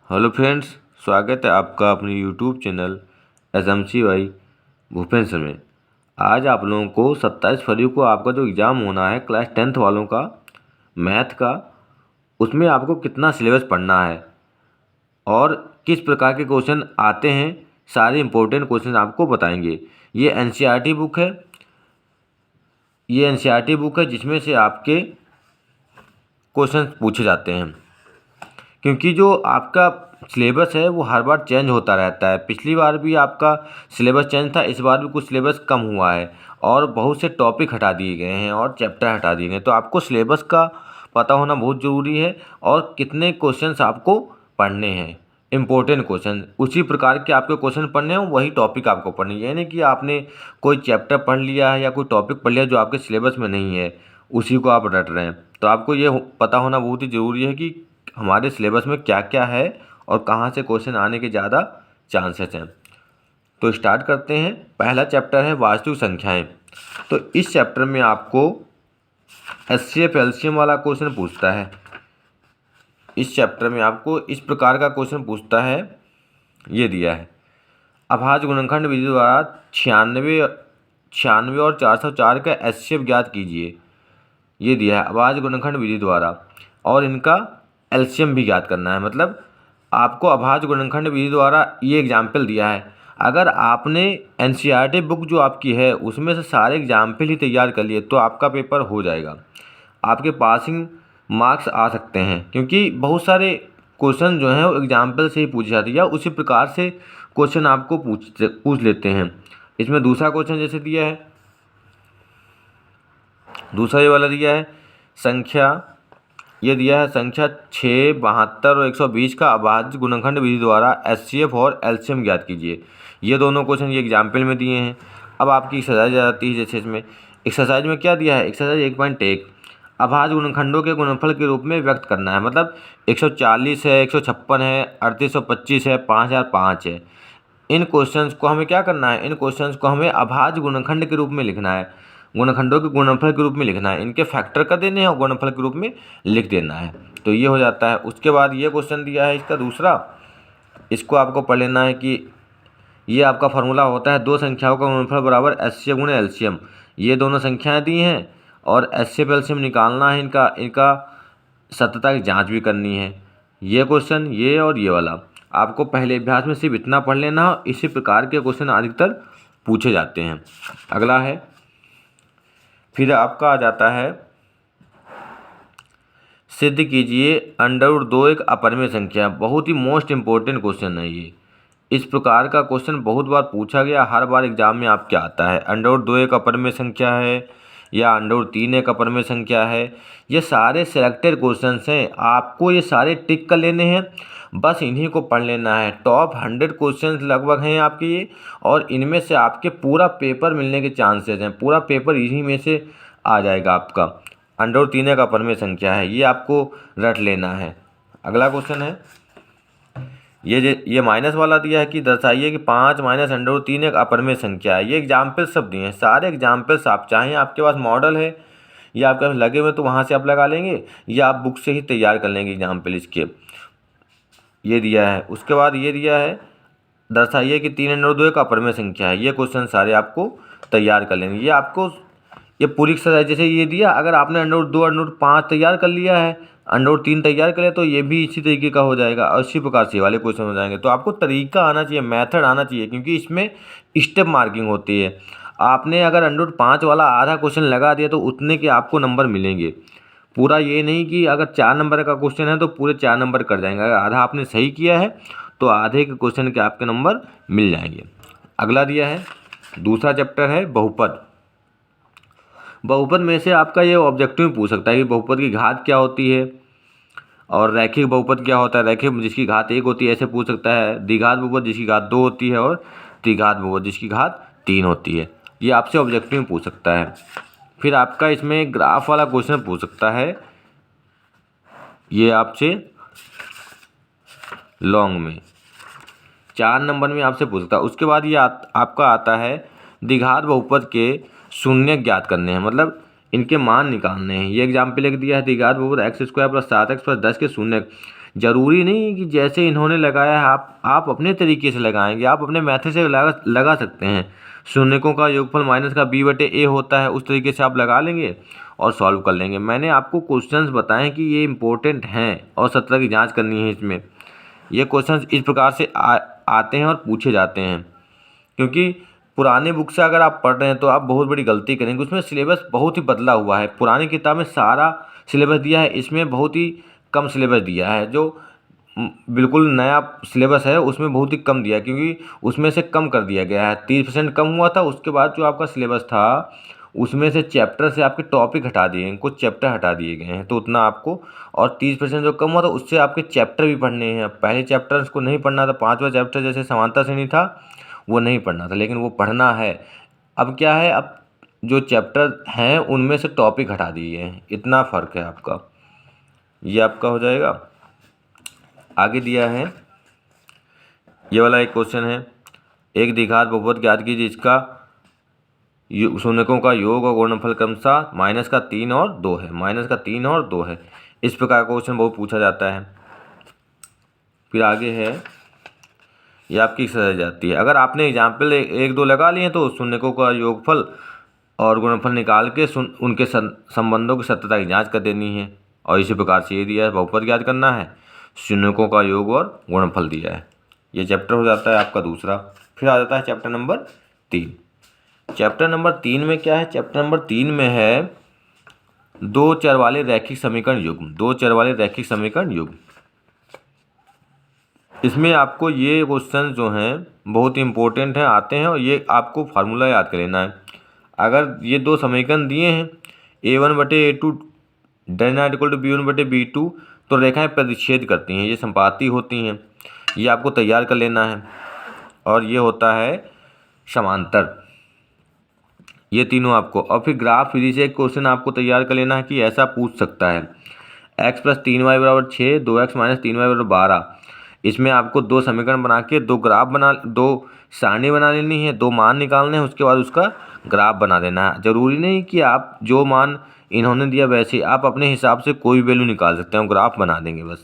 Hello friends, स्वागत है आपका अपने YouTube channel SMC Y Bhupendra में। आज आप लोगों को 27 फरवरी को आपका जो एग्ज़ाम होना है क्लास 10th वालों का मैथ का, उसमें आपको कितना सिलेबस पढ़ना है और किस प्रकार के क्वेश्चन आते हैं, सारे इंपॉर्टेंट क्वेश्चन आपको बताएंगे। ये एनसीईआरटी बुक है। जिसमें से आपके क्वेश्चन पूछे जाते हैं, क्योंकि जो आपका सिलेबस है वो हर बार चेंज होता रहता है। पिछली बार भी आपका सिलेबस चेंज था, इस बार भी कुछ सिलेबस कम हुआ है और बहुत से टॉपिक हटा दिए गए हैं और चैप्टर हटा दिए गए हैं। तो आपको सिलेबस का पता होना बहुत ज़रूरी है और कितने क्वेश्चंस आपको पढ़ने हैं, इम्पोर्टेंट क्वेश्चन, उसी प्रकार के आपके क्वेश्चन पढ़ने हैं, वही टॉपिक आपको पढ़ने हैं। यानी कि आपने कोई चैप्टर पढ़ लिया है या कोई टॉपिक पढ़ लिया जो आपके सिलेबस में नहीं है, उसी को आप रट रहे हैं। तो आपको ये पता होना बहुत ही ज़रूरी है कि हमारे सिलेबस में क्या क्या है और कहाँ से क्वेश्चन आने के ज़्यादा चांसेस हैं। तो स्टार्ट करते हैं। पहला चैप्टर है वास्तविक संख्याएं। तो इस चैप्टर में आपको एचसीएफ एलसीएम वाला क्वेश्चन पूछता है। इस चैप्टर में आपको इस प्रकार का क्वेश्चन पूछता है, ये दिया है, अभाज्य गुणनखंड विधि द्वारा 96 और 404 का एचसीएफ ज्ञात कीजिए। ये दिया है अभाज्य गुणनखंड विधि द्वारा, और इनका एलसीएम भी ज्ञात करना है। मतलब आपको अभाज्य गुणनखंड विधि द्वारा ये एग्जाम्पल दिया है। अगर आपने एनसीईआरटी बुक जो आपकी है उसमें से सारे एग्जाम्पल ही तैयार कर लिए तो आपका पेपर हो जाएगा, आपके पासिंग मार्क्स आ सकते हैं, क्योंकि बहुत सारे क्वेश्चन जो हैं वो एग्जाम्पल से ही पूछे जाते हैं या उसी प्रकार से क्वेश्चन आपको पूछ लेते हैं। इसमें दूसरा क्वेश्चन जैसे दिया है, दूसरा ये वाला दिया है संख्या, ये दिया है संख्या 6, 72 और 120 का अभाज्य गुणनखंड विधि द्वारा एचसीएफ और एलसीएम ज्ञात कीजिए। ये दोनों क्वेश्चन ये एग्जाम्पल में दिए हैं। अब आपकी एक्सरसाइज आ जाती है। जैसे इसमें एक्सरसाइज में क्या दिया है, एक्सरसाइज 1.1 अभाज्य गुणनखंडों के गुणनफल के रूप में व्यक्त करना है। मतलब 140 है, 156 है, 3825 है, 5005 है। इन क्वेश्चंस को हमें क्या करना है, इन क्वेश्चंस को हमें अभाज्य गुणनखंड के रूप में लिखना है, गुणनखंडों के गुणनफल के रूप में लिखना है, इनके फैक्टर कर देने हैं और गुणनफल के रूप में लिख देना है। तो ये हो जाता है। उसके बाद ये क्वेश्चन दिया है इसका दूसरा, इसको आपको पढ़ लेना है कि ये आपका फार्मूला होता है दो संख्याओं का गुणनफल बराबर एचसीएफ गुणे एलसीएम। ये दोनों संख्याएं दी हैं और एचसीएफ एलसीएम निकालना है, इनका सत्यता की जाँच भी करनी है। ये क्वेश्चन, ये और ये वाला आपको पहले अभ्यास में सिर्फ इतना पढ़ लेना, इसी प्रकार के क्वेश्चन अधिकतर पूछे जाते हैं। अगला है, फिर आपका आ जाता है सिद्ध कीजिए √2 एक अपरिमेय संख्या। बहुत ही मोस्ट इम्पोर्टेंट क्वेश्चन है ये। इस प्रकार का क्वेश्चन बहुत बार पूछा गया, हर बार एग्जाम में आपके आता है। √2 एक अपरिमेय संख्या है या √3 एक अपरिमेय संख्या है। ये सारे सेलेक्टेड क्वेश्चंस हैं, आपको ये सारे टिक कर लेने हैं, बस इन्हीं को पढ़ लेना है। टॉप 100 क्वेश्चंस लगभग हैं आपके ये, और इनमें से आपके पूरा पेपर मिलने के चांसेस हैं। पूरा पेपर इन्हीं में से आ जाएगा आपका। √3 एक अपरिमेय संख्या है, ये आपको रट लेना है। अगला क्वेश्चन है, ये माइनस वाला दिया है कि दर्शाइए कि 5 माइनस √3 एक अपरिमेय संख्या है। ये एग्जाम्पल सब दिए हैं, सारे एग्जाम्पल्स आप चाहें आपके पास मॉडल है या आपके पास लगे हुए तो वहाँ से आप लगा लेंगे या आप बुक से ही तैयार कर लेंगे एग्जाम्पल इसके। ये दिया है। उसके बाद ये दिया है दर्शाइए कि 3 √2 एक अपरिमेय संख्या है। ये क्वेश्चन सारे आपको तैयार कर लेंगे। ये आपको ये पूरी एक्सरसाइज जैसे ये दिया, अगर आपने √2 √5 तैयार कर लिया है, √3 तैयार कर लिया, तो ये भी इसी तरीके का हो जाएगा और इसी प्रकार से वाले क्वेश्चन हो जाएंगे। तो आपको तरीका आना चाहिए, मेथड आना चाहिए, क्योंकि इसमें स्टेप मार्किंग होती है। आपने अगर √5 वाला आधा क्वेश्चन लगा दिया तो उतने के आपको नंबर मिलेंगे। पूरा ये नहीं कि अगर 4 नंबर का क्वेश्चन है तो पूरे 4 नंबर कर जाएंगे। अगर आधा आपने सही किया है तो आधे के क्वेश्चन के आपके नंबर मिल जाएंगे। अगला दिया है, दूसरा चैप्टर है बहुपद। बहुपद में से आपका ये ऑब्जेक्टिव पूछ सकता है कि बहुपद की घात क्या होती है और रैखिक बहुपद क्या होता है। रैखिक जिसकी घात 1 होती है ऐसे पूछ सकता है। द्विघात बहुपद जिसकी घात 2 होती है और त्रिघात बहुपद जिसकी घात 3 होती है। ये आपसे ऑब्जेक्टिव पूछ सकता है। फिर आपका इसमें ग्राफ वाला क्वेश्चन पूछ सकता है, ये आपसे लॉन्ग में 4 नंबर में आपसे पूछ सकता है। उसके बाद ये आपका आता है द्विघात बहुपद के शून्य ज्ञात करने हैं, मतलब इनके मान निकालने हैं। ये एग्जाम्पल एक दिया है, द्विघात बहुपद x² + 7x + 10 के शून्य। ज़रूरी नहीं है कि जैसे इन्होंने लगाया है आप अपने तरीके से लगाएंगे, आप अपने मैथड से लगा सकते हैं। शून्यकों का योगफल माइनस का b बटे a होता है, उस तरीके से आप लगा लेंगे और सॉल्व कर लेंगे। मैंने आपको क्वेश्चंस बताएं कि ये इंपॉर्टेंट हैं और 17 की जांच करनी है इसमें। ये क्वेश्चंस इस प्रकार से आते हैं और पूछे जाते हैं, क्योंकि पुराने बुक से अगर आप पढ़ रहे हैं तो आप बहुत बड़ी गलती करेंगे। उसमें सिलेबस बहुत ही बदला हुआ है। पुरानी किताब में सारा सिलेबस दिया है, इसमें बहुत ही कम सिलेबस दिया है। जो बिल्कुल नया सिलेबस है उसमें बहुत ही कम दिया है, क्योंकि उसमें से कम कर दिया गया है। 30% कम हुआ था। उसके बाद जो आपका सिलेबस था उसमें से चैप्टर से आपके टॉपिक हटा दिए हैं, कुछ चैप्टर हटा दिए गए हैं, तो उतना आपको। और 30% जो कम हुआ था उससे आपके चैप्टर भी पढ़ने हैं। पहले चैप्टर्स को नहीं पढ़ना था, 5वां चैप्टर जैसे समानता श्रेणी था वो नहीं पढ़ना था, लेकिन वो पढ़ना है। अब क्या है, अब जो चैप्टर हैं उनमें से टॉपिक हटा दिए हैं, इतना फ़र्क है आपका। ये आपका हो जाएगा। आगे दिया है ये वाला एक क्वेश्चन है, एक द्विघात बहुपद ज्ञात कीजिए जिसका शून्यकों का योग और गुणनफल क्रमशः -3 और 2 है। -3 और 2 है। इस प्रकार का क्वेश्चन बहुत पूछा जाता है। फिर आगे है, ये आपकी एक्सरसाइज जाती है। अगर आपने एग्जाम्पल 1-2 लगा लिए तो शून्यकों का योगफल और गुणनफल निकाल के उनके संबंधों की सत्यता की जांच कर देनी है। और इसी प्रकार से ये दिया है, बहुपद ज्ञात करना है, शून्यकों का योग और गुणनफल दिया है। ये चैप्टर हो जाता है आपका दूसरा। फिर आ जाता है चैप्टर नंबर 3। चैप्टर नंबर 3 में क्या है, चैप्टर नंबर 3 में है दो चर वाले रैखिक समीकरण युग्म। दो चर वाले रैखिक समीकरण युग्म। इसमें आपको ये क्वेश्चन जो हैं बहुत इंपॉर्टेंट हैं, आते हैं, और ये आपको फार्मूला याद कर लेना है। अगर ये दो समीकरण दिए हैं a1 बटे a2 = b1 बटे b2, तो रेखाएं प्रतिच्छेद करती हैं, ये संपाती होती हैं। ये आपको तैयार कर लेना है। और ये होता है समांतर, ये तीनों आपको। और फिर ग्राफ विधि से एक क्वेश्चन आपको तैयार कर लेना है कि ऐसा पूछ सकता है, x + 3y = 6, 2x - 3y = 12। इसमें आपको दो समीकरण बना के दो सारणी बना लेनी है, दो मान निकालने हैं, उसके बाद उसका ग्राफ बना देना है। ज़रूरी नहीं कि आप जो मान इन्होंने दिया वैसे, आप अपने हिसाब से कोई वैल्यू निकाल सकते हैं, ग्राफ बना देंगे बस।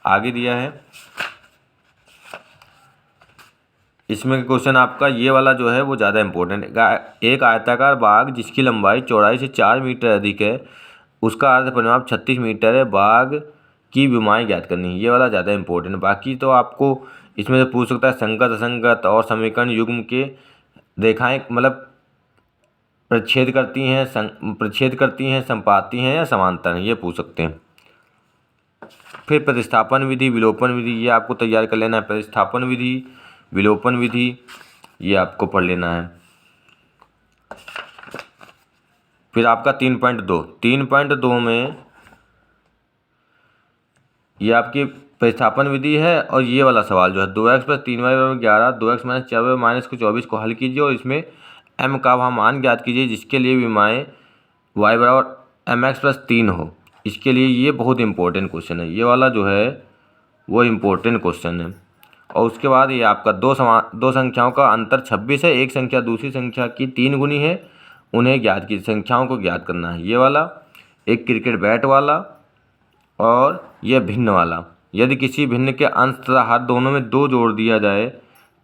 आगे दिया है इसमें क्वेश्चन आपका ये वाला जो है वो ज़्यादा इंपॉर्टेंट है। एक आयताकार बाग जिसकी लंबाई चौड़ाई से 4 मीटर अधिक है, उसका अर्ध परिमाप 36 मीटर है, बाग की विमाएँ ज्ञात करनी है। ये वाला ज़्यादा इंपॉर्टेंट। बाकी तो आपको इसमें से पूछ सकता है संगत असंगत और समीकरण युग्म के रेखाएं मतलब प्रच्छेद करती हैं, संपाती हैं या समांतर हैं, ये पूछ सकते हैं। फिर प्रतिस्थापन विधि, विलोपन विधि, ये आपको तैयार कर लेना है। प्रतिस्थापन विधि, विलोपन विधि, ये आपको पढ़ लेना है। फिर आपका 3.2 में ये आपकी प्रतिस्थापन विधि है। और ये वाला सवाल जो है 2x + 3y = 11, 2x - 4y - 24 को हल कीजिए और इसमें m का वह मान ज्ञात कीजिए जिसके लिए विमाएँ y = mx + 3 हो। इसके लिए ये बहुत इंपॉर्टेंट क्वेश्चन है। ये वाला जो है वो इम्पोर्टेंट क्वेश्चन है। और उसके बाद ये आपका दो संख्याओं का अंतर 26 है, एक संख्या दूसरी संख्या की 3 गुनी है, उन्हें ज्ञात की संख्याओं को ज्ञात करना है। ये वाला एक क्रिकेट बैट वाला और यह भिन्न वाला। यदि किसी भिन्न के अंश तथा हर दोनों में 2 जोड़ दिया जाए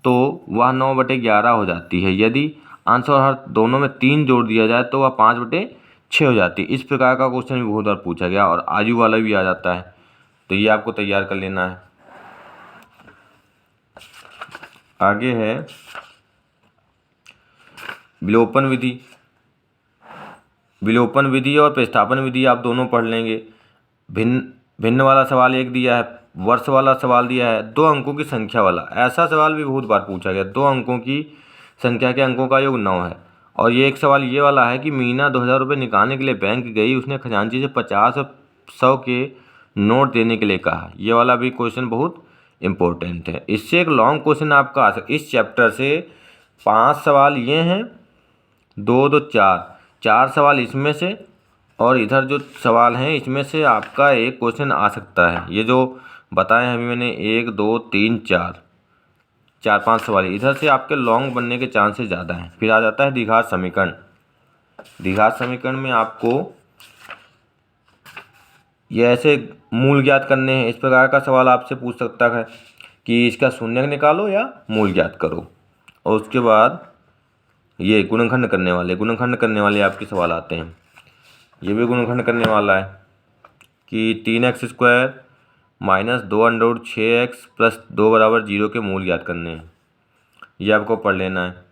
तो वह 9/11 हो जाती है। यदि अंश और हर दोनों में 3 जोड़ दिया जाए तो वह 5/6 हो जाती है। इस प्रकार का क्वेश्चन भी बहुत बार पूछा गया और आयु वाला भी आ जाता है, तो ये आपको तैयार कर लेना है। आगे है विलोपन विधि। विलोपन विधि और प्रतिस्थापन विधि आप दोनों पढ़ लेंगे। भिन्न वाला सवाल एक दिया है, वर्ष वाला सवाल दिया है, 2 अंकों की संख्या वाला। ऐसा सवाल भी बहुत बार पूछा गया। 2 अंकों की संख्या के अंकों का योग 9 है। और ये एक सवाल ये वाला है कि मीना 2000 रुपये निकालने के लिए बैंक गई, उसने खजांची से 50 और 100 के नोट देने के लिए कहा। ये वाला भी क्वेश्चन बहुत इम्पोर्टेंट है। इससे एक लॉन्ग क्वेश्चन आपका आ सकता। इस चैप्टर से 5 सवाल ये हैं, 2 4 सवाल इसमें से, और इधर जो सवाल हैं इसमें से आपका एक क्वेश्चन आ सकता है। ये जो बताए हैं अभी मैंने 1 2 3 4 5 सवाल इधर से आपके लॉन्ग बनने के चांसेस ज़्यादा हैं। फिर आ जाता है द्विघात समीकरण। द्विघात समीकरण में आपको ये ऐसे मूल ज्ञात करने हैं, इस प्रकार का सवाल आपसे पूछ सकता है कि इसका शून्यक निकालो या मूल ज्ञात करो। और उसके बाद ये गुणनखंड करने वाले आपके सवाल आते हैं। ये भी गुणनखंड करने वाला है कि 3x² माइनस 2√6x प्लस 2 बराबर 0 के मूल ज्ञात करने हैं। ये आपको पढ़ लेना है।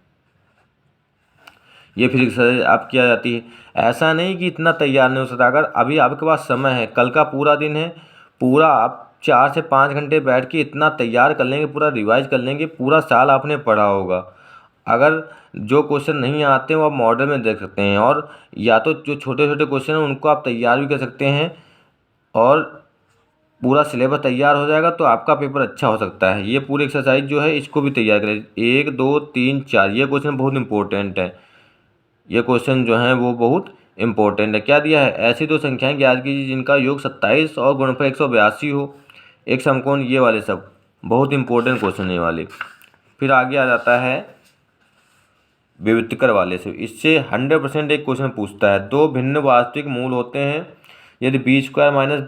ये फिर एक्सरसाइज आपकी आ जाती है। ऐसा नहीं कि इतना तैयार नहीं हो सकता, अगर अभी आपके पास समय है, कल का पूरा दिन है, पूरा आप 4 से 5 घंटे बैठ के इतना तैयार कर लेंगे, पूरा रिवाइज कर लेंगे, पूरा साल आपने पढ़ा होगा। अगर जो क्वेश्चन नहीं आते वो आप मॉडल में देख सकते हैं, और या तो जो छोटे छोटे क्वेश्चन हैं उनको आप तैयार भी कर सकते हैं, और पूरा सिलेबस तैयार हो जाएगा तो आपका पेपर अच्छा हो सकता है। ये पूरी एक्सरसाइज जो है इसको भी तैयार करें। 1 2 3 4 ये क्वेश्चन बहुत इंपॉर्टेंट है। ये क्वेश्चन जो है वो बहुत इंपॉर्टेंट है। क्या दिया है? ऐसी दो संख्याएं ज्ञात कीजिए जिनका योग 27 और गुणनफल 182 हो, एक समकोण, ये वाले सब बहुत इंपॉर्टेंट क्वेश्चन है वाले। फिर आगे आ जाता है विविक्तर वाले से। इससे 100% एक क्वेश्चन पूछता है, दो भिन्न वास्तविक मूल होते हैं यदि b² minus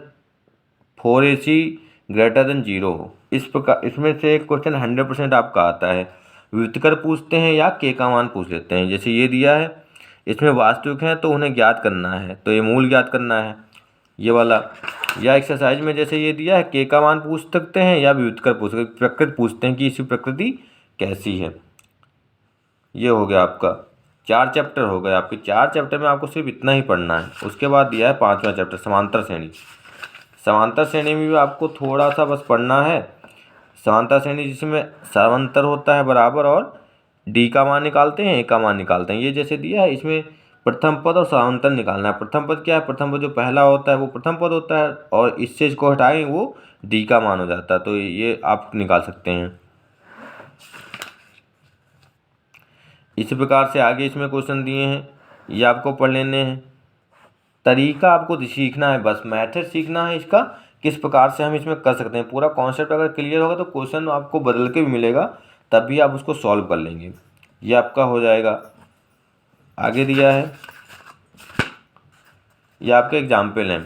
4ac greater than 0 हो। इस प्रकार इसमें से एक क्वेश्चन 100% आपका आता है। विविक्तर पूछते हैं या के का मान पूछ लेते हैं। जैसे ये दिया है, इसमें वास्तविक हैं तो उन्हें ज्ञात करना है, तो ये मूल ज्ञात करना है ये वाला। या एक्सरसाइज में जैसे ये दिया है, के का मान पूछ सकते हैं या विविक्तर पूछ सकते, प्रकृति पूछते हैं कि इसकी प्रकृति कैसी है। ये हो गया आपका 4 चैप्टर हो गए आपके। 4 चैप्टर में आपको सिर्फ इतना ही पढ़ना है। उसके बाद दिया है 5वां चैप्टर समांतर श्रेणी। समांतर श्रेणी में भी आपको थोड़ा सा बस पढ़ना है। समांतर श्रेणी जिसमें समांतर होता है बराबर, और डी का मान निकालते हैं, ए का मान निकालते हैं। ये जैसे दिया है, इसमें प्रथम पद और समांतर निकालना है। प्रथम पद क्या है? प्रथम पद जो पहला होता है वो प्रथम पद होता है, और इससे इसको हटाएं वो डी का मान हो जाता है। तो ये आप निकाल सकते हैं। इसी प्रकार से आगे इसमें क्वेश्चन दिए हैं, ये आपको पढ़ लेने हैं। तरीका आपको सीखना है, बस मैथड सीखना है इसका, किस प्रकार से हम इसमें कर सकते हैं। पूरा कॉन्सेप्ट अगर क्लियर होगा तो क्वेश्चन आपको बदल के भी मिलेगा, तब भी आप उसको सॉल्व कर लेंगे। ये आपका हो जाएगा। आगे दिया है, ये आपके एग्जाम्पल हैं,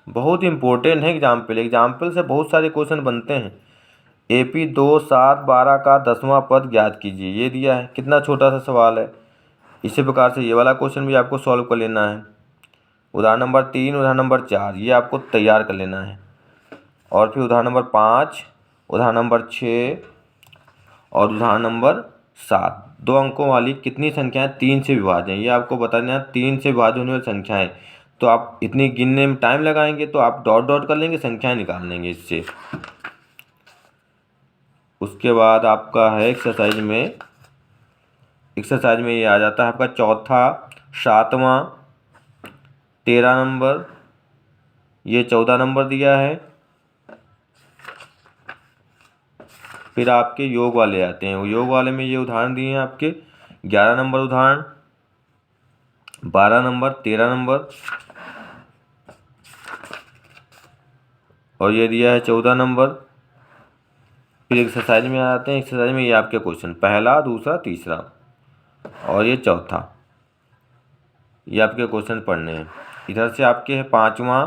बहुत इंपॉर्टेंट है एग्जाम्पल। एग्जाम्पल से बहुत सारे क्वेश्चन बनते हैं। AP 2 7 12 का 10वां पद ज्ञात कीजिए, ये दिया है, कितना छोटा सा सवाल है। इसी प्रकार से ये वाला क्वेश्चन भी आपको सॉल्व कर लेना है। उदाहरण नंबर 3, उदाहरण नंबर 4 ये आपको तैयार कर लेना है। और फिर उदाहरण नंबर 5, उदाहरण नंबर 6 और उदाहरण नंबर 7, 2 अंकों वाली कितनी संख्याएं 3 से विभाज्य हैं, ये आपको बताना है। 3 से विभाज्य होने वाली संख्याएं, तो आप इतनी गिनने में टाइम लगाएंगे तो आप डॉट डॉट कर लेंगे, संख्याएं निकाल लेंगे इससे। उसके बाद आपका है एक्सरसाइज में ये आ जाता है आपका चौथा, 7वां, 13 नंबर, ये 14 नंबर दिया है। फिर आपके योग वाले आते हैं। योग वाले में ये उदाहरण दिए हैं आपके 11 नंबर उदाहरण, 12 नंबर, 13 नंबर, और ये दिया है 14 नंबर। फिर एक्सरसाइज में आ जाते हैं। एक्सरसाइज में ये आपके क्वेश्चन पहला, दूसरा, तीसरा और ये चौथा, ये आपके क्वेश्चन पढ़ने हैं। इधर से आपके हैं 5वां,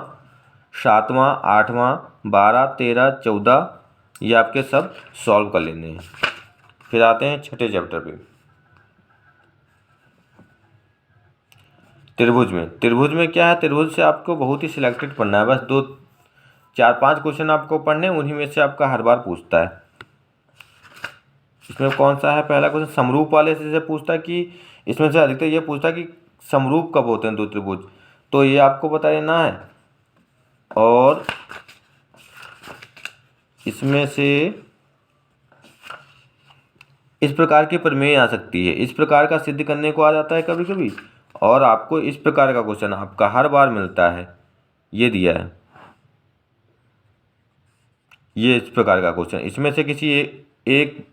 7वां, 8वां, 12, 13, 14, ये आपके सब सॉल्व कर लेने हैं। फिर आते हैं छठे चैप्टर पे। त्रिभुज में क्या है? त्रिभुज से आपको बहुत ही सिलेक्टेड पढ़ना है, बस 2 4 5 क्वेश्चन आपको पढ़ने, उन्हीं में से आपका हर बार पूछता है। इसमें कौन सा है? पहला क्वेश्चन समरूप वाले से पूछता है कि इसमें से अधिकतर ये पूछता है कि समरूप कब होते हैं दो त्रिभुज, तो ये आपको बता देना है। और इसमें से इस प्रकार की प्रमेय आ सकती है, इस प्रकार का सिद्ध करने को आ जाता है कभी कभी, और आपको इस प्रकार का क्वेश्चन आपका हर बार मिलता है। ये दिया है, ये इस प्रकार का क्वेश्चन, इसमें से किसी एक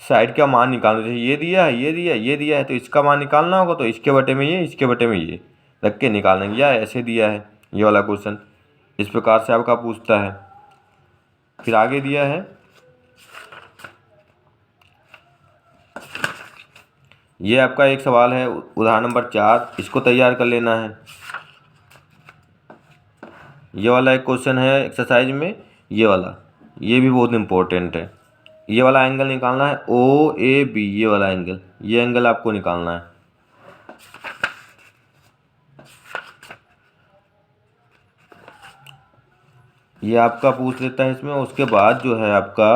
साइड का मान निकालना। जैसे ये दिया है, ये दिया है, तो इसका मान निकालना होगा, तो इसके बटे में ये, इसके बटे में ये रख के निकालेंगे। या ऐसे दिया है ये वाला क्वेश्चन, इस प्रकार से आपका पूछता है। फिर आगे दिया है, ये आपका एक सवाल है उदाहरण नंबर 4, इसको तैयार कर लेना है। ये वाला एक क्वेश्चन है एक्सरसाइज में, ये वाला, ये भी बहुत इंपॉर्टेंट है। ये वाला एंगल निकालना है ओ ए बी, ये वाला एंगल, ये एंगल आपको निकालना है। ये आपका पूछ लेता है इसमें। उसके बाद जो है आपका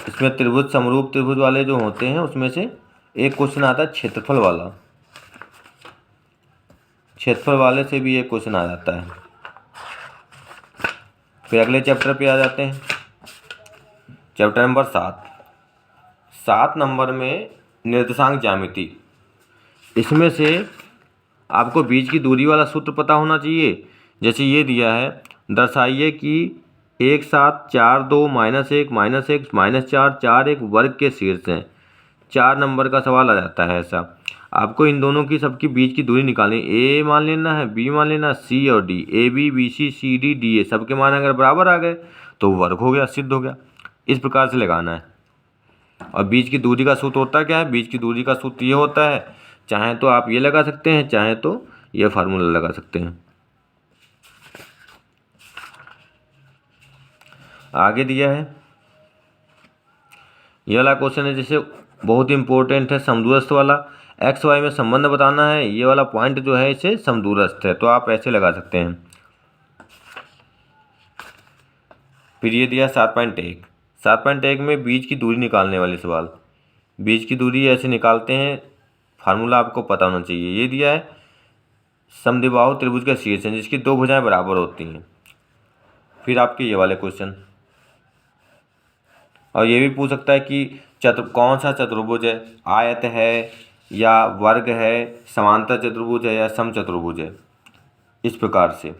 इसमें त्रिभुज समरूप त्रिभुज वाले जो होते हैं उसमें से एक क्वेश्चन आता है क्षेत्रफल वाला। क्षेत्रफल वाले से भी एक क्वेश्चन आ जाता है। फिर अगले चैप्टर पे आ जाते हैं, चैप्टर नंबर 7 नंबर में निर्देशांक ज्यामिति। इसमें से आपको बीच की दूरी वाला सूत्र पता होना चाहिए। जैसे ये दिया है, दर्शाइए कि 1 7 4 2 -1 -1 -4 4 1 वर्ग के शीर्ष हैं। 4 नंबर का सवाल आ जाता है ऐसा। आपको इन दोनों की सबकी बीच की दूरी निकालनी, ए मान लेना है, बी मान लेना, सी और D, A B B C C D D A, सबके मान अगर बराबर आ गए तो वर्ग हो गया, सिद्ध हो गया। इस प्रकार से लगाना है। और बीच की दूरी का सूत्र होता क्या है? बीच की दूरी का सूत्र ये होता है, चाहे तो आप ये लगा सकते हैं, चाहे तो ये फार्मूला लगा सकते हैं। आगे दिया है ये वाला क्वेश्चन है, जैसे बहुत इंपॉर्टेंट है, समदूरस्थ वाला। एक्स वाई में संबंध बताना है, ये वाला पॉइंट जो है इसे समदूरस्थ है, तो आप ऐसे लगा सकते हैं। फिर ये दिया 7.1 में बीच की दूरी निकालने वाले सवाल। बीच की दूरी ऐसे निकालते हैं, फार्मूला आपको पता होना चाहिए। ये दिया है समद्विबाहु त्रिभुज का शीर्ष है जिसकी दो भुजाएं बराबर होती हैं। फिर आपके ये वाले क्वेश्चन, और ये भी पूछ सकता है कि कौन सा चतुर्भुज है, आयत है या वर्ग है, समांतर चतुर्भुज है या समचतुर्भुज है, इस प्रकार से।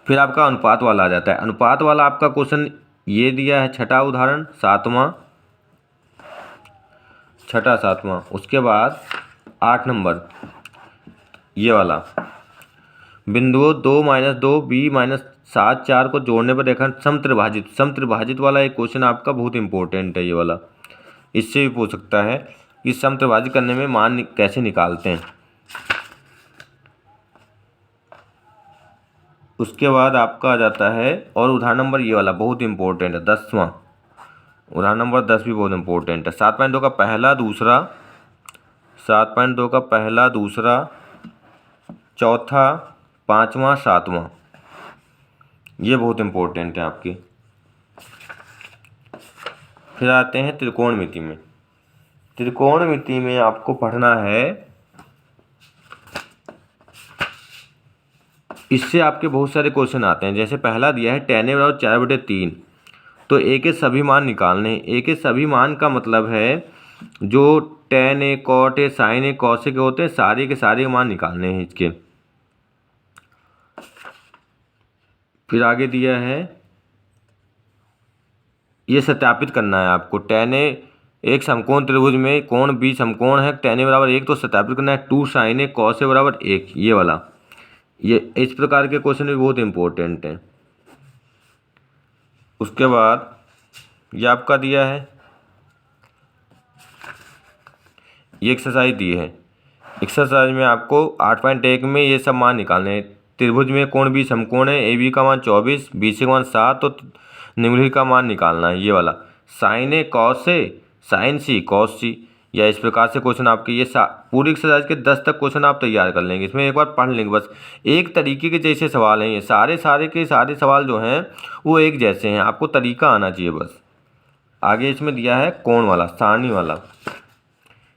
फिर आपका अनुपात वाला आ जाता है। अनुपात वाला आपका क्वेश्चन ये दिया है, छठा उदाहरण, छठा सातवां। उसके बाद 8 नंबर ये वाला, बिंदुओं 2 -2 b -7 4 को जोड़ने पर रेखाखंड समत्रिभाजित वाला एक क्वेश्चन आपका बहुत इंपॉर्टेंट है ये वाला। इससे भी पूछ सकता है कि समत्रिभाजित करने में मान कैसे निकालते हैं। उसके बाद आपका आ जाता है, और उदाहरण नंबर ये वाला बहुत इंपॉर्टेंट है, 10वां उदाहरण नंबर 10 भी बहुत इंपॉर्टेंट है। 7.2 का पहला दूसरा, 7.2 का पहला दूसरा, चौथा, पाँचवा, सातवां, ये बहुत इंपॉर्टेंट है आपकी। फिर आते हैं त्रिकोणमिति में। त्रिकोणमिति में आपको पढ़ना है, इससे आपके बहुत सारे क्वेश्चन आते हैं। जैसे पहला दिया है tan a = 4/3, तो a के सभी मान निकालने हैं। a के सभी मान का मतलब है जो tan a, cot a, sin a, cos a के होते हैं, सारे के सारे मान निकालने हैं इसके। फिर आगे दिया है, ये सत्यापित करना है आपको। tan a एक समकोण त्रिभुज में कोण b समकोण है, tan a = 1, तो सत्यापित करना है 2 sin a cos a = 1, ये वाला। ये इस प्रकार के क्वेश्चन भी बहुत इंपॉर्टेंट हैं। उसके बाद ये आपका दिया है, ये एक्सरसाइज दी है। एक्सरसाइज में आपको 8.1 में ये सब मान निकालने हैं। त्रिभुज में कोण बी समकोण है, ए बी का मान 24, बी सी का मान 7, तो निम्नलिखित का मान निकालना है, ये वाला। Sign A cos A, sign C cos सी, या इस प्रकार से क्वेश्चन आपके ये पूरी एक्सरसाइज के 10 तक क्वेश्चन आप तैयार कर लेंगे। इसमें एक बार पढ़ लेंगे बस। एक तरीके के जैसे सवाल हैं ये, सारे के सारे सवाल जो हैं वो एक जैसे हैं, आपको तरीका आना चाहिए बस। आगे इसमें दिया है कोण वाला, सारणी वाला।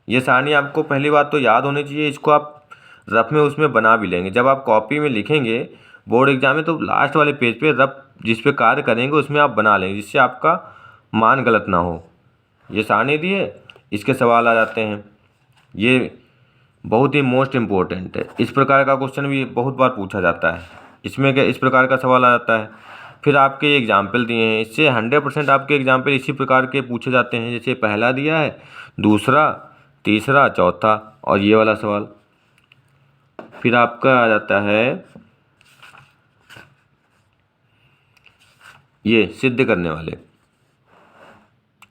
ये सारणी आपको पहली बात तो याद होनी चाहिए, इसको आप रफ में उसमें बना भी लेंगे। जब आप कॉपी में लिखेंगे बोर्ड एग्जाम में, तो लास्ट वाले पेज पे रफ जिस पे कार्य करेंगे उसमें आप बना लेंगे, जिससे आपका मान गलत ना हो। ये सारणी दी है, इसके सवाल आ जाते हैं। ये बहुत ही मोस्ट इम्पोर्टेंट है। इस प्रकार का क्वेश्चन भी बहुत बार पूछा जाता है। इसमें क्या इस प्रकार का सवाल आ जाता है। फिर आपके एग्जाम्पल दिए हैं, इससे 100% आपके एग्जाम्पल इसी प्रकार के पूछे जाते हैं। जैसे पहला दिया है, दूसरा, तीसरा, चौथा, और ये वाला सवाल। फिर आपका आ जाता है ये सिद्ध करने वाले।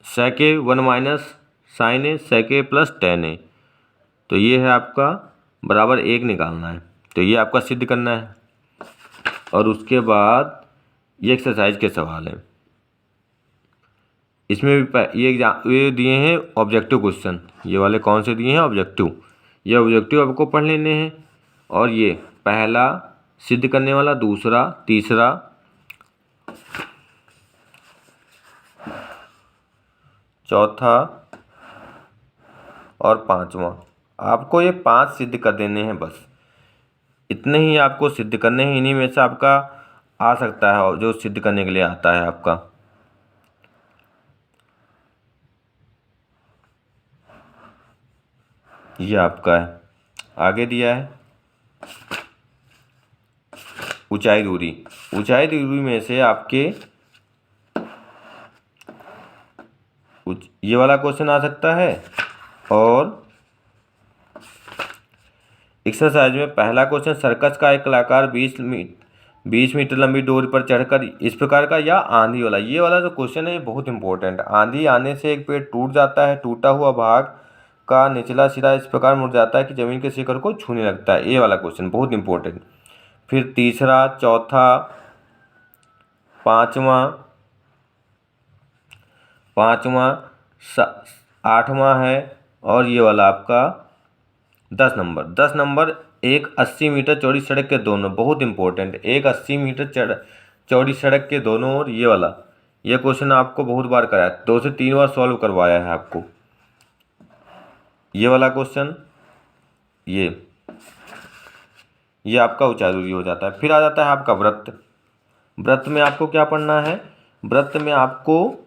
sec a 1 minus sin a sec a plus tan a। तो ये है आपका बराबर 1 निकालना है। तो ये आपका सिद्ध करना है। और उसके बाद ये एक्सरसाइज के सवाल हैं। इसमें भी ये दिए हैं ऑब्जेक्टिव क्वेश्चन। ये वाले कौन से दिए हैं? ऑब्जेक्टिव। ये ऑब्जेक्टिव आपको पढ़ लेने हैं। और ये पहला सिद्ध करने वाला, दूसरा, तीसरा, चौथा और पांचवा। आपको ये 5 सिद्ध कर देने हैं बस। इतने ही आपको सिद्ध करने हैं। इन्हीं में से आपका आ सकता है, जो सिद्ध करने के लिए आता है आपका। ये आपका है। आगे दिया है ऊंचाई दूरी। ऊंचाई दूरी में से आपके ये वाला क्वेश्चन आ सकता है। और एक्सरसाइज में पहला क्वेश्चन, सर्कस का एक कलाकार 20 मीटर लंबी डोरी पर चढ़कर इस प्रकार का, या आंधी वाला। ये वाला जो क्वेश्चन है ये बहुत इंपॉर्टेंट। आंधी आने से एक पेड़ टूट जाता है, टूटा हुआ भाग का निचला सिरा इस प्रकार मुड़ जाता है कि जमीन के शिखर को छूने लगता है। ये वाला क्वेश्चन बहुत इंपॉर्टेंट। फिर तीसरा, चौथा, पाँचवा, 8वां है। और ये वाला आपका 10 नंबर। 10 नंबर, एक 80 मीटर चौड़ी सड़क के दोनों, बहुत इंपॉर्टेंट। एक 80 मीटर चौड़ी सड़क के दोनों ओर, ये वाला। ये क्वेश्चन आपको बहुत बार कराया, 2 से 3 बार सॉल्व करवाया है आपको ये वाला क्वेश्चन। ये आपका ऊंचाई दूरी हो जाता है। फिर आ जाता है आपका वृत्त। वृत्त में आपको क्या पढ़ना है? वृत्त में आपको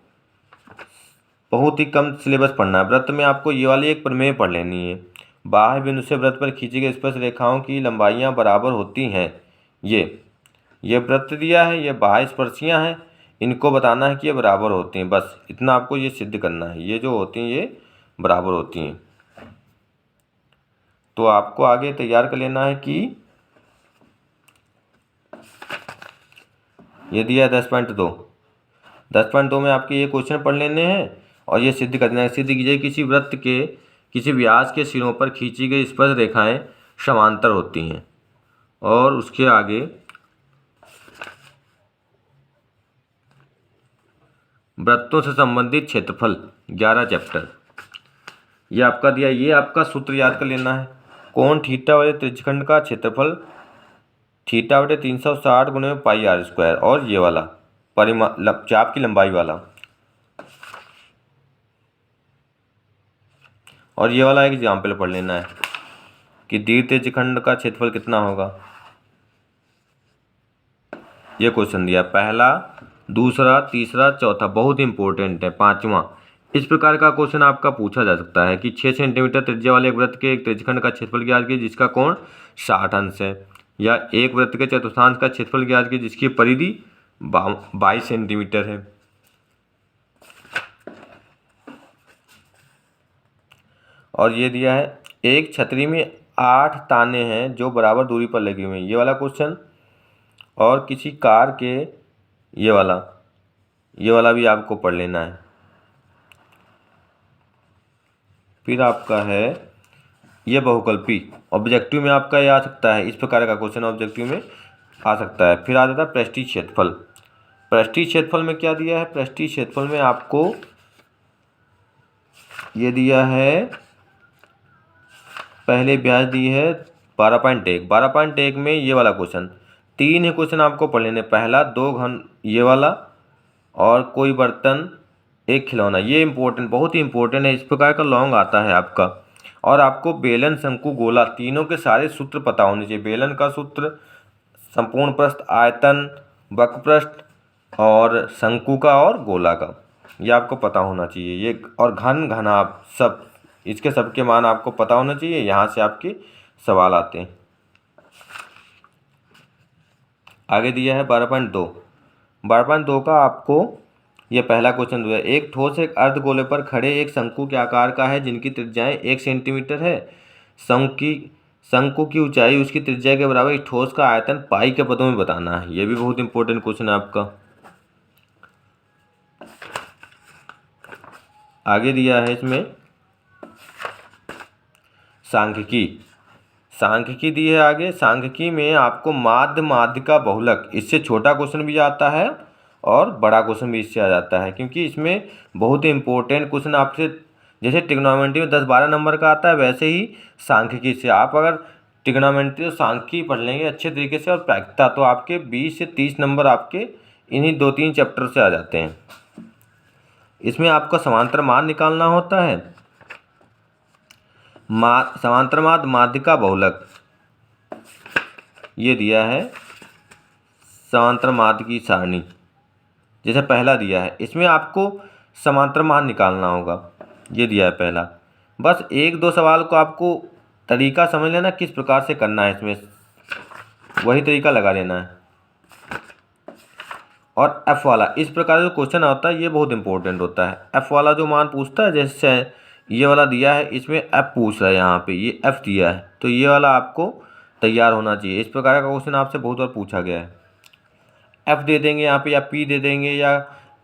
बहुत ही कम सिलेबस पढ़ना है। वृत्त में आपको ये वाली एक प्रमेय पढ़ लेनी है। बाह्य बिंदु से वृत्त पर खींची गई स्पर्श रेखाओं की लंबाइयां बराबर होती हैं। ये वृत्त दिया है, ये बाह्य स्पर्शियां हैं। इनको बताना है कि ये बराबर होती हैं। बस इतना आपको ये सिद्ध करना है। ये जो होती हैं ये बराबर होती हैं। तो आपको आगे तैयार कर लेना है कि ये दिया है 10.2। 10.2 में आपके ये क्वेश्चन पढ़ लेने हैं और ये सिद्ध करना है। सिद्ध कीजिए किसी वृत्त के किसी व्यास के सिरों पर खींची गई स्पर्श रेखाएं समांतर होती हैं। और उसके आगे वृत्तों से संबंधित क्षेत्रफल 11 चैप्टर ये आपका दिया। ये आपका सूत्र याद कर लेना है। कोण थीटा वाले त्रिज्यखंड का क्षेत्रफल थीटा बटे 360 गुणे पाई आर स्क्वायर। और ये वाला चाप की लंबाई वाला। और ये वाला एक एग्जाम्पल पढ़ लेना है कि दीर्घ त्रिज्यखंड का क्षेत्रफल कितना होगा। ये क्वेश्चन दिया, पहला, दूसरा, तीसरा, चौथा, बहुत इंपॉर्टेंट है। पांचवा, इस प्रकार का क्वेश्चन आपका पूछा जा सकता है कि 6 सेंटीमीटर त्रिज्या वाले एक वृत्त के एक त्रिज्यखंड का क्षेत्रफल ज्ञात कीजिए जिसका कोण 60 अंश है। या एक वृत्त के चतुर्थांश का क्षेत्रफल ज्ञात कीजिए जिसकी परिधि 22 सेंटीमीटर है। और ये दिया है एक छतरी में 8 ताने हैं जो बराबर दूरी पर लगे हुए हैं। ये वाला क्वेश्चन। और किसी कार के ये वाला भी आपको पढ़ लेना है। फिर आपका है ये बहुकल्पी। ऑब्जेक्टिव में आपका ये आ सकता है, इस प्रकार का क्वेश्चन ऑब्जेक्टिव में आ सकता है। फिर आ जाता है पृष्ठीय क्षेत्रफल। पृष्ठीय क्षेत्रफल में क्या दिया है? पृष्ठीय क्षेत्रफल में आपको ये दिया है, पहले ब्याज दी है 12.1। 12.1 में ये वाला क्वेश्चन 3 है क्वेश्चन आपको पढ़ लेने। पहला, 2 घन ये वाला, और कोई बर्तन, एक खिलौना। ये इंपॉर्टेंट, बहुत ही इंपॉर्टेंट है। इस प्रकार का लॉन्ग आता है आपका। और आपको बेलन, शंकु, गोला, तीनों के सारे सूत्र पता होने चाहिए। बेलन का सूत्र, संपूर्ण पृष्ठ, आयतन, वक्र पृष्ठ, और शंकु का और गोला का, ये आपको पता होना चाहिए। ये और घन, घनाभ, सब इसके सबके मान आपको पता होना चाहिए। यहाँ से आपके सवाल आते हैं। आगे दिया है 12.2। 12.2 का आपको ये पहला क्वेश्चन दिया है। एक ठोस एक अर्धगोले पर खड़े एक शंकु के आकार का है जिनकी त्रिज्याएं 1 सेंटीमीटर है। शंकु की ऊंचाई उसकी त्रिज्या के बराबर। इस ठोस का आयतन पाई के पदों में बताना है। ये भी बहुत इंपॉर्टेंट क्वेश्चन है आपका। आगे दिया है इसमें सांख्यिकी। सांख्यिकी दी है आगे। सांख्यिकी में आपको माध्य माध्यिका बहुलक, इससे छोटा क्वेश्चन भी आता है और बड़ा क्वेश्चन भी इससे आ जाता है, क्योंकि इसमें बहुत ही इंपॉर्टेंट क्वेश्चन आपसे, जैसे ट्रिग्नोमेट्री में 10-12 नंबर का आता है, वैसे ही सांख्यिकी से आप अगर ट्रिग्नोमेट्री और सांख्यिकी पढ़ लेंगे अच्छे तरीके से और प्रायिकता, तो आपके 20 से 30 नंबर आपके इन्हीं 2-3 चैप्टर से आ जाते हैं। इसमें आपका समांतर मान निकालना होता है। समांतर माध्य माध्यिका बहुलक ये दिया है समांतर माध्य की सारणी, जैसे पहला दिया है। इसमें आपको समांतर मान निकालना होगा, ये दिया है पहला। बस 1-2 सवाल को आपको तरीका समझ लेना किस प्रकार से करना है, इसमें वही तरीका लगा लेना है। और एफ वाला, इस प्रकार जो क्वेश्चन होता है ये बहुत इंपॉर्टेंट होता है। एफ वाला जो मान पूछता है, जैसे ये वाला दिया है, इसमें एफ पूछ रहा है, यहाँ पे ये एफ दिया है, तो ये वाला आपको तैयार होना चाहिए। इस प्रकार का क्वेश्चन आपसे बहुत बार पूछा गया है। एफ दे देंगे यहाँ पे, या पी दे देंगे, या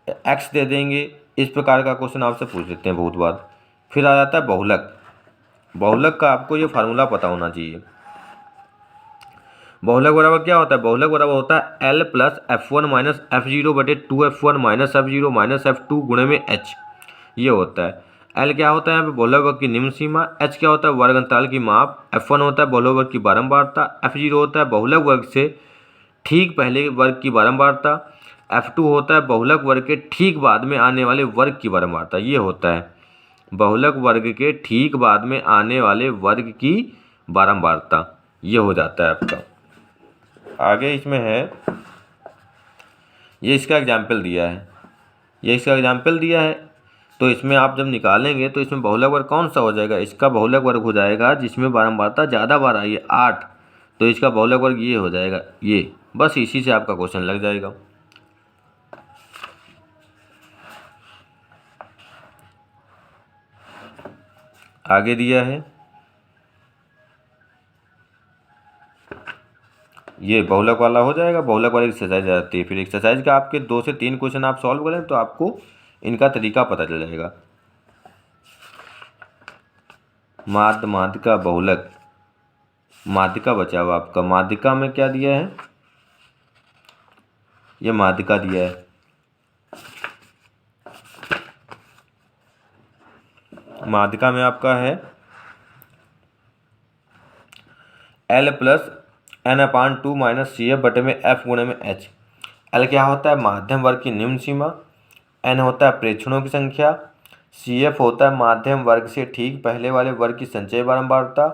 एक्स दे देंगे, इस प्रकार का क्वेश्चन आपसे पूछ लेते हैं बहुत बार। फिर आ जाता है बहुलक। बहुलक का आपको ये फार्मूला पता होना चाहिए। बहुलक बराबर क्या होता है? बहुलक बराबर होता है L plus F1 minus F0 बटे 2F1 minus F0 minus F2 गुणे में H, ये होता है। L क्या होता है यहाँ पे? बहुलक वर्ग की निम्न सीमा। H क्या होता है? वर्ग अंतराल की माप। F1 होता है बहुलक वर्ग की बारंबारता। F0 होता है बहुलक वर्ग से ठीक पहले वर्ग की बारंबारता। F2 होता है बहुलक वर्ग के ठीक बाद में आने वाले वर्ग की बारंबारता। ये होता है बहुलक वर्ग के ठीक बाद में आने वाले वर्ग की बारंबारता, ये हो जाता है आपका। आगे इसमें है, ये इसका एग्जाम्पल दिया है, ये इसका एग्जाम्पल दिया है। तो इसमें आप जब निकालेंगे तो इसमें बहुलक वर्ग कौन सा हो जाएगा? इसका बहुलक वर्ग हो जाएगा जिसमें बारंबारता ज़्यादा बार आई है, 8, तो इसका बहुलक वर्ग ये हो जाएगा, ये। बस इसी से आपका क्वेश्चन लग जाएगा। आगे दिया है, ये बहुलक वाला हो जाएगा। बहुलक वाली एक्सरसाइज आ जाती है। फिर एक्सरसाइज का आपके 2 से 3 क्वेश्चन आप सॉल्व करें तो आपको इनका तरीका पता चल जाएगा। माध्य माध्यिका बहुलक, माध्यिका बचा हुआ आपका। माध्यिका में क्या दिया है? ये माध्यिका दिया है। माध्यिका में आपका है L plus N/2 minus CF बटे में F गुणे में H। L क्या होता है? माध्यम वर्ग की निम्न सीमा। N होता है प्रेक्षणों की संख्या। CF होता है माध्यम वर्ग से ठीक पहले वाले वर्ग की संचयी बारंबारता।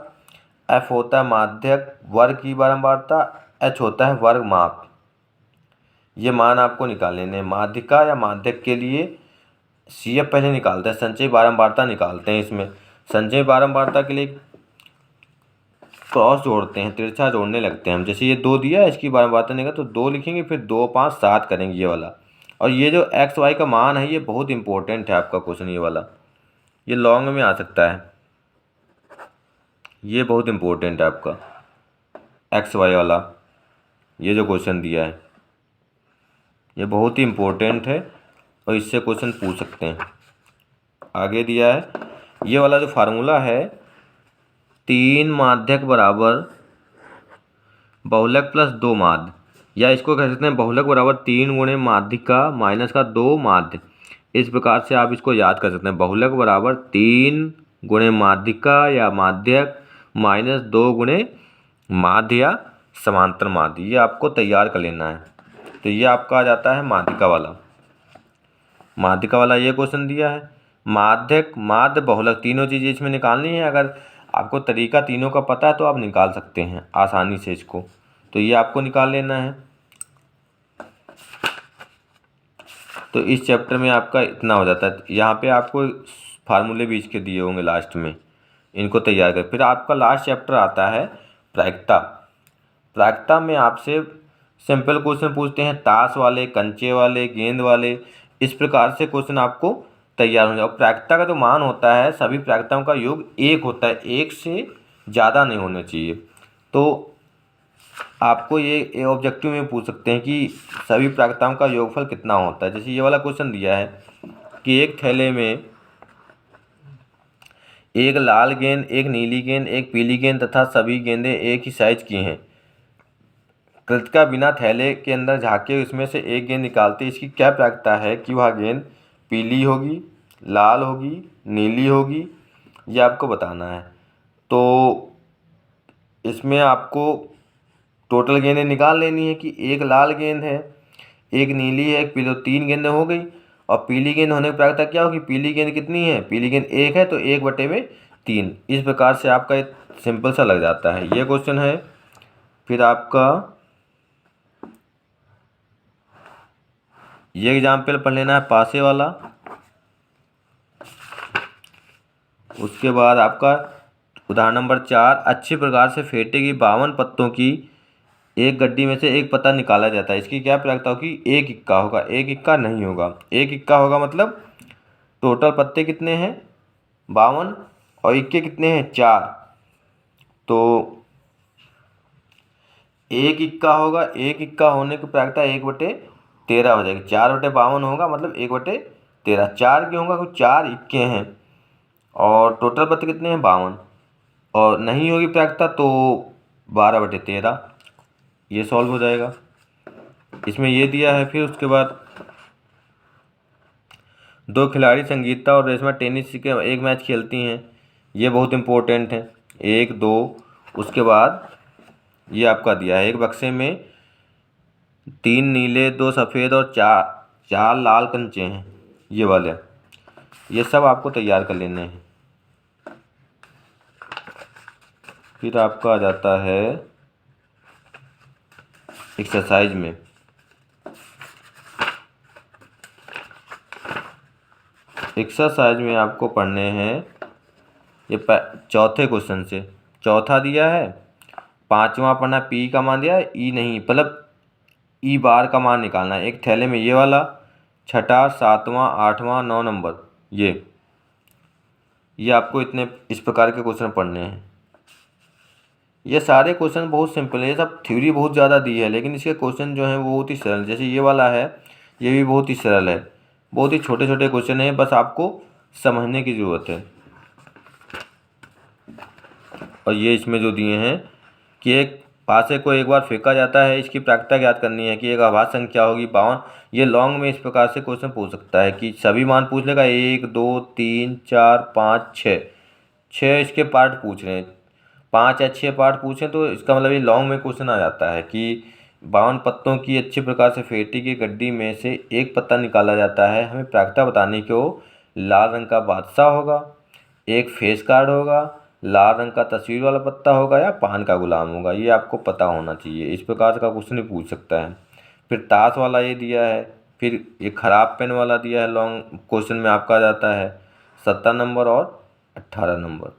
F होता है माध्यक वर्ग की बारंबारता। H होता है वर्ग माप। ये मान आपको निकाल लेने हैं। माध्यिका या माध्यक के लिए CF पहले निकालते हैं, संचयी बारंबारता निकालते हैं। इसमें संचयी बारंबारता के लिए क्रॉस जोड़ते हैं, तिरछा जोड़ने लगते हैं हम। जैसे ये 2 दिया है, इसकी बारंबारता निकाल तो 2 लिखेंगे, फिर 2, 5, 7 करेंगे, ये वाला। और ये जो एक्स वाई का मान है, ये बहुत इंपॉर्टेंट है आपका क्वेश्चन, ये वाला। ये लॉन्ग में आ सकता है, ये बहुत इंपॉर्टेंट है आपका एक्स वाई वाला। ये जो क्वेश्चन दिया है ये बहुत ही इंपॉर्टेंट है और इससे क्वेश्चन पूछ सकते हैं। आगे दिया है ये वाला जो फार्मूला है, 3 माध्यक बराबर बहुलक प्लस 2 माध्य, या इसको कह सकते हैं बहुलक बराबर 3 गुणे माध्यिका माइनस का 2 माध्य। इस प्रकार से आप इसको याद कर सकते हैं। बहुलक बराबर 3 गुणे माध्यिका या माध्यक माइनस 2 गुणे माध्य या समांतर माध्य। ये आपको तैयार कर लेना है। तो ये आपका आ जाता है माध्यिका वाला। माध्यिका वाला ये क्वेश्चन दिया है। माध्यक माध्य बहुलक तीनों चीज़ें इसमें निकालनी है। अगर आपको तरीका तीनों का पता है तो आप निकाल सकते हैं आसानी से इसको। तो ये आपको निकाल लेना है। तो इस चैप्टर में आपका इतना हो जाता है। यहाँ पे आपको फार्मूले भी इसके दिए होंगे लास्ट में, इनको तैयार कर। फिर आपका लास्ट चैप्टर आता है प्रायिकता। प्रायिकता में आपसे सिंपल क्वेश्चन पूछते हैं, ताश वाले, कंचे वाले, गेंद वाले, इस प्रकार से क्वेश्चन आपको तैयार हो जाए। और प्रायिकता का जो मान होता है, सभी प्रायिकताओं का योग 1 होता है, 1 से ज़्यादा नहीं होने चाहिए। तो आपको ये ऑब्जेक्टिव में पूछ सकते हैं कि सभी प्रायिकताओं का योगफल कितना होता है। जैसे ये वाला क्वेश्चन दिया है कि एक थैले में एक लाल गेंद, एक नीली गेंद, एक पीली गेंद तथा सभी गेंदें एक ही साइज की हैं। कृतिका बिना थैले के अंदर झाँके उसमें से एक गेंद निकालती, इसकी क्या प्रायिकता है कि वह गेंद पीली होगी, लाल होगी, नीली होगी, ये आपको बताना है। तो इसमें आपको टोटल गेंदें निकाल लेनी है कि एक लाल गेंद है, एक नीली है, एक पीली, 3 गेंदें हो गई। और पीली गेंद होने की प्रायिकता क्या होगी, पीली गेंद कितनी है, पीली गेंद 1 है तो 1/3। इस प्रकार से आपका एक सिंपल सा लग जाता है ये क्वेश्चन है। फिर आपका ये एग्जाम्पल पढ़ लेना है पासे वाला। उसके बाद आपका उदाहरण नंबर 4, अच्छी प्रकार से फेंटे गई 52 पत्तों की एक गड्डी में से एक पत्ता निकाला जाता है, इसकी क्या प्रायिकता होगी, एक इक्का होगा। एक इक्का नहीं होगा, एक इक्का होगा मतलब टोटल पत्ते कितने हैं 52 और इक्के कितने हैं 4, तो एक इक्का होगा। एक इक्का होने की प्रायिकता 1/13 हो जाएगी। 4/52 होगा मतलब 1/13। 4 क्यों होगा, क्योंकि 4 इक्के हैं और टोटल पत्ते कितने हैं 52, और नहीं होगी प्रायिकता तो 12/13। ये सॉल्व हो जाएगा। इसमें ये दिया है। फिर उसके बाद 2 खिलाड़ी संगीता और रेशमा टेनिस के एक मैच खेलती हैं, ये बहुत इम्पोर्टेंट है। 1 2, उसके बाद ये आपका दिया है एक बक्से में 3 नीले, 2 सफ़ेद और 4 लाल कंचे हैं, ये वाले। ये सब आपको तैयार कर लेने हैं। फिर आपका आ जाता है एक्सरसाइज में। एक्सरसाइज में आपको पढ़ने हैं ये चौथे क्वेश्चन से। चौथा दिया है, 5वां पढ़ना, पी का मान दिया है, ई नहीं, मतलब ई बार का मान निकालना है। एक थैले में ये वाला, 6ठा, 7वां, 8वां, 9 नंबर, ये आपको इतने इस प्रकार के क्वेश्चन पढ़ने हैं। ये सारे क्वेश्चन बहुत सिंपल है, ये सब थ्योरी बहुत ज़्यादा दी है लेकिन इसके क्वेश्चन जो हैं वो बहुत ही सरल। जैसे ये वाला है, ये भी बहुत ही सरल है, बहुत ही छोटे छोटे क्वेश्चन हैं, बस आपको समझने की ज़रूरत है। और ये इसमें जो दिए हैं कि एक पासे को एक बार फेंका जाता है, इसकी प्रायिकता ज्ञात करनी है कि एक अभाज्य संख्या होगी 52। ये लॉन्ग में इस प्रकार से क्वेश्चन पूछ सकता है कि सभी मान पूछ लेगा, 1 2 3 4 5 6, 6 इसके पार्ट पूछ रहे हैं, 5 या 6 पार्ट पूछें तो इसका मतलब ये लॉन्ग में क्वेश्चन आ जाता है कि 52 पत्तों की अच्छी प्रकार से फेंटी की गड्डी में से एक पत्ता निकाला जाता है। हमें प्रायिकता बताने की हो, लाल रंग का बादशाह होगा, एक फेस कार्ड होगा, लाल रंग का तस्वीर वाला पत्ता होगा या पान का गुलाम होगा, ये आपको पता होना चाहिए। इस प्रकार का क्वेश्चन ही पूछ सकता है। फिर ताश वाला ये दिया है। फिर ये खराब पेन वाला दिया है, लॉन्ग क्वेश्चन में आपका आ जाता है 17 नंबर और 18 नंबर।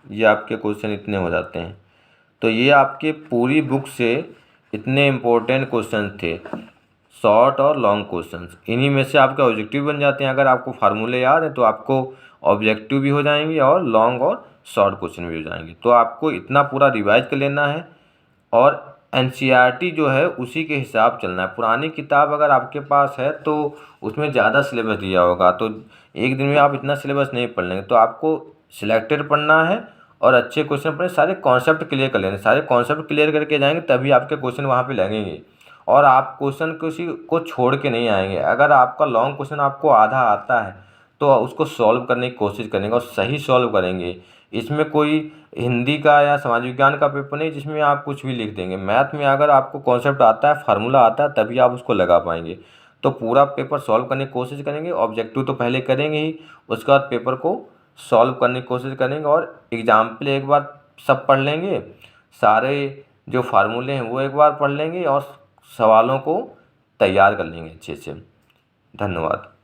ये आपके क्वेश्चन इतने हो जाते हैं। तो ये आपके पूरी बुक से इतने इम्पोर्टेंट क्वेश्चन थे, शॉर्ट और लॉन्ग क्वेश्चंस। इन्हीं में से आपके ऑब्जेक्टिव बन जाते हैं। अगर आपको फार्मूले याद है तो आपको ऑब्जेक्टिव भी हो जाएंगे और लॉन्ग और शॉर्ट क्वेश्चन भी हो जाएंगे। तो आपको इतना पूरा रिवाइज कर लेना है और एनसीईआरटी जो है उसी के हिसाब चलना है। पुरानी किताब अगर आपके पास है तो उसमें ज़्यादा सिलेबस दिया होगा, तो एक दिन में आप इतना सिलेबस नहीं पढ़ लेंगे। तो आपको सिलेक्टेड पढ़ना है और अच्छे क्वेश्चन पढ़े, सारे कॉन्सेप्ट क्लियर कर लेने। सारे कॉन्सेप्ट क्लियर करके जाएंगे तभी आपके क्वेश्चन वहाँ पे लगेंगे और आप क्वेश्चन किसी को छोड़ के नहीं आएंगे। अगर आपका लॉन्ग क्वेश्चन आपको आधा आता है तो उसको सॉल्व करने की कोशिश करेंगे और सही सॉल्व करेंगे। इसमें कोई हिंदी का या समाज विज्ञान का पेपर नहीं जिसमें आप कुछ भी लिख देंगे। मैथ में अगर आपको कॉन्सेप्ट आता है, फार्मूला आता है, तभी आप उसको लगा पाएंगे। तो पूरा पेपर सॉल्व करने की कोशिश करेंगे, ऑब्जेक्टिव तो पहले करेंगे ही, उसके बाद पेपर को सॉल्व करने की कोशिश करेंगे और एग्जाम्पल एक बार सब पढ़ लेंगे, सारे जो फार्मूले हैं वो एक बार पढ़ लेंगे और सवालों को तैयार कर लेंगे अच्छे से। धन्यवाद।